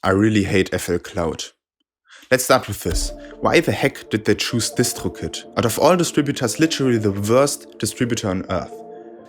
I really hate FL Cloud. Let's start with this. Why the heck did they choose Distrokid? Out of all distributors, literally the worst distributor on earth.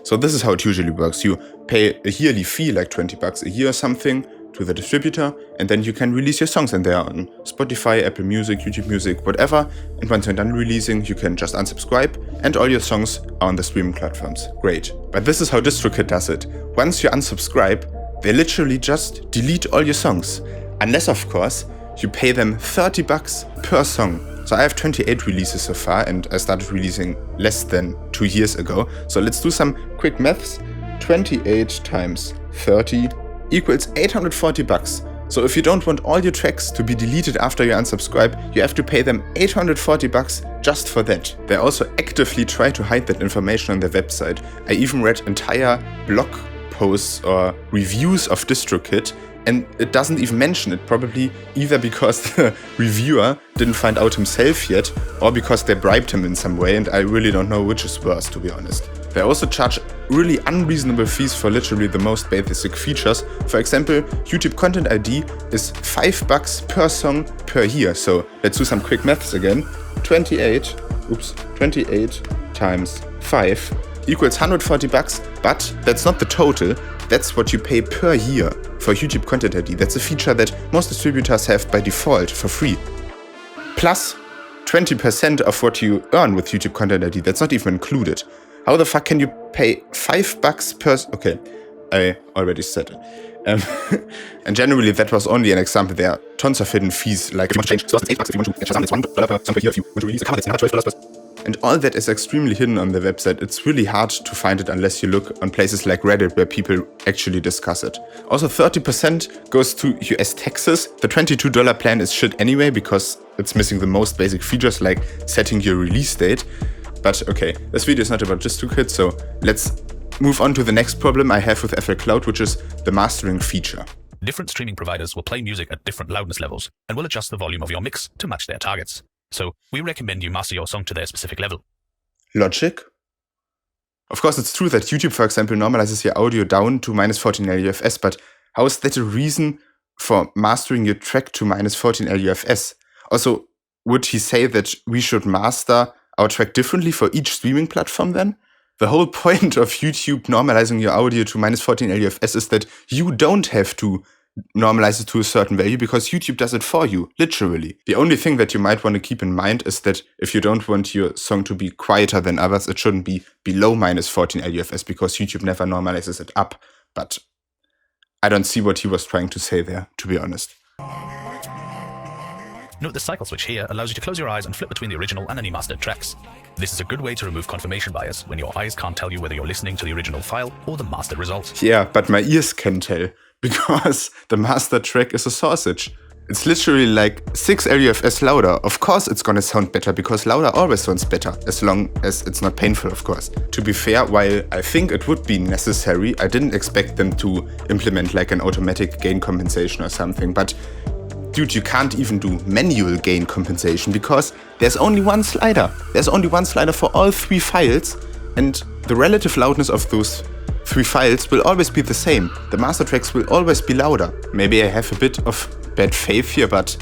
So this is how it usually works. You pay a yearly fee, like $20 a year or something, to the distributor, and then you can release your songs in there on Spotify, Apple Music, YouTube Music, whatever. And once you're done releasing, you can just unsubscribe, and all your songs are on the streaming platforms. Great. But this is how Distrokid does it. Once you unsubscribe, they literally just delete all your songs. Unless, of course, you pay them $30 per song. So I have 28 releases so far, and I started releasing less than 2 years ago. So let's do some quick maths. 28 times 30 equals $840. So if you don't want all your tracks to be deleted after you unsubscribe, you have to pay them $840 just for that. They also actively try to hide that information on their website. I even read entire blog posts or reviews of Distrokid, and it doesn't even mention it, probably either because the reviewer didn't find out himself yet, or because they bribed him in some way, and I really don't know which is worse, to be honest. They also charge really unreasonable fees for literally the most basic features. For example, YouTube Content ID is $5 per song per year. So let's do some quick maths again. 28 times 5 equals $140, but that's not the total. That's what you pay per year for YouTube Content ID. That's a feature that most distributors have by default for free. Plus 20% of what you earn with YouTube Content ID. That's not even included. How the fuck can you pay $5 per... Okay, I already said it. And generally that was only an example. There are tons of hidden fees, like if you want to change source, it's $8 if you want to adjust, it's $1 per song per year if you want to release a cover, that's another $12 per. And all that is extremely hidden on the website. It's really hard to find it unless you look on places like Reddit where people actually discuss it. Also 30% goes to US taxes. The $22 plan is shit anyway because it's missing the most basic features like setting your release date. But okay, this video is not about Distrokid, so let's move on to the next problem I have with FL Cloud, which is the mastering feature. Different streaming providers will play music at different loudness levels and will adjust the volume of your mix to match their targets. So we recommend you master your song to their specific level. Logic? Of course, it's true that YouTube, for example, normalizes your audio down to -14 LUFS, but how is that a reason for mastering your track to -14 LUFS? Also, would he say that we should master our track differently for each streaming platform then? The whole point of YouTube normalizing your audio to -14 LUFS is that you don't have to normalize it to a certain value because YouTube does it for you, literally. The only thing that you might want to keep in mind is that if you don't want your song to be quieter than others, it shouldn't be below -14 LUFS because YouTube never normalizes it up. But I don't see what he was trying to say there, to be honest. Note the cycle switch here allows you to close your eyes and flip between the original and any mastered tracks. This is a good way to remove confirmation bias when your eyes can't tell you whether you're listening to the original file or the mastered result. Yeah, but my ears can tell, because the master track is a sausage. It's literally like 6 LUFS louder. Of course it's gonna sound better, because louder always sounds better, as long as it's not painful, of course. To be fair, while I think it would be necessary, I didn't expect them to implement like an automatic gain compensation or something, but dude, you can't even do manual gain compensation because there's only one slider. There's only one slider for all 3 files, and the relative loudness of those 3 files will always be the same. The master tracks will always be louder. Maybe I have a bit of bad faith here, but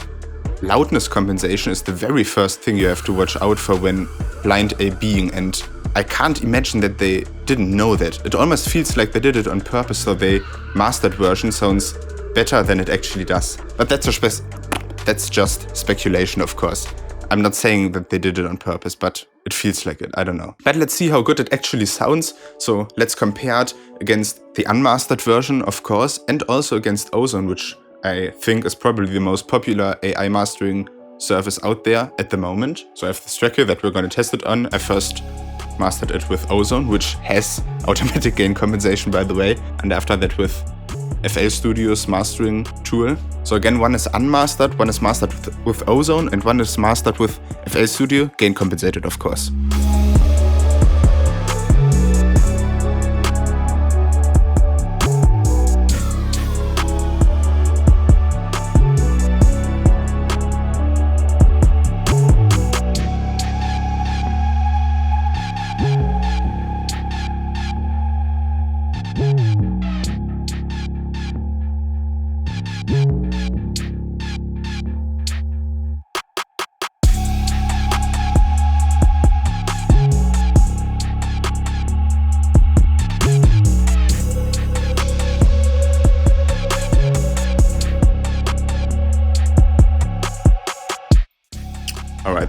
loudness compensation is the very first thing you have to watch out for when blind A/Bing, and I can't imagine that they didn't know that. It almost feels like they did it on purpose, so the mastered version sounds better than it actually does. But that's just speculation, of course. I'm not saying that they did it on purpose, but it feels like it. I don't know. But let's see how good it actually sounds. So let's compare it against the unmastered version, of course, and also against Ozone, which I think is probably the most popular AI mastering service out there at the moment. So I have this track here that we're going to test it on. I first mastered it with Ozone, which has automatic gain compensation, by the way, and after that with FL Studio's mastering tool. So again, one is unmastered, one is mastered with Ozone, and one is mastered with FL Studio, gain compensated, of course.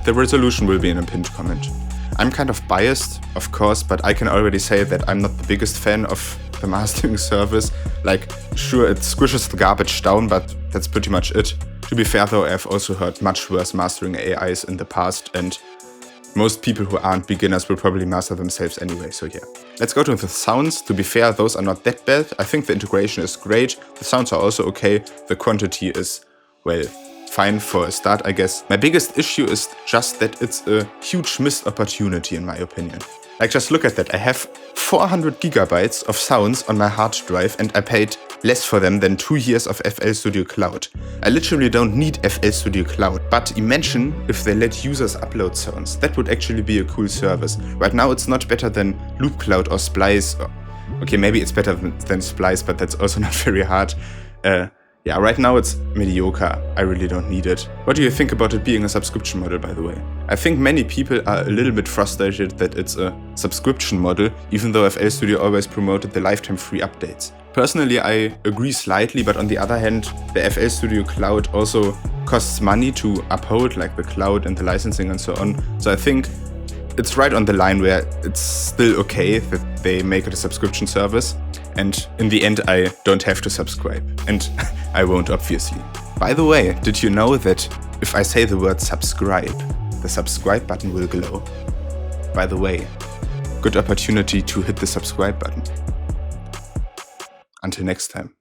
The resolution will be in a pinned comment. I'm kind of biased, of course, but I can already say that I'm not the biggest fan of the mastering service. Like, sure, it squishes the garbage down, but that's pretty much it. To be fair though, I've also heard much worse mastering AIs in the past, and most people who aren't beginners will probably master themselves anyway, so yeah. Let's go to the sounds. To be fair, those are not that bad. I think the integration is great. The sounds are also okay. The quantity is, well, fine for a start, I guess. My biggest issue is just that it's a huge missed opportunity in my opinion. Like, just look at that. I have 400 gigabytes of sounds on my hard drive and I paid less for them than 2 years of FL Studio Cloud. I literally don't need FL Studio Cloud, but imagine if they let users upload sounds. That would actually be a cool service. Right now it's not better than Loop Cloud or Splice. Okay, maybe it's better than Splice, but that's also not very hard. Yeah, right now it's mediocre. I really don't need it. What do you think about it being a subscription model, by the way? I think many people are a little bit frustrated that it's a subscription model, even though FL Studio always promoted the lifetime free updates. Personally, I agree slightly, but on the other hand, the FL Studio Cloud also costs money to uphold, like the cloud and the licensing and so on. So I think it's right on the line where it's still okay that they make it a subscription service. And in the end, I don't have to subscribe. And I won't, obviously. By the way, did you know that if I say the word subscribe, the subscribe button will glow? By the way, good opportunity to hit the subscribe button. Until next time.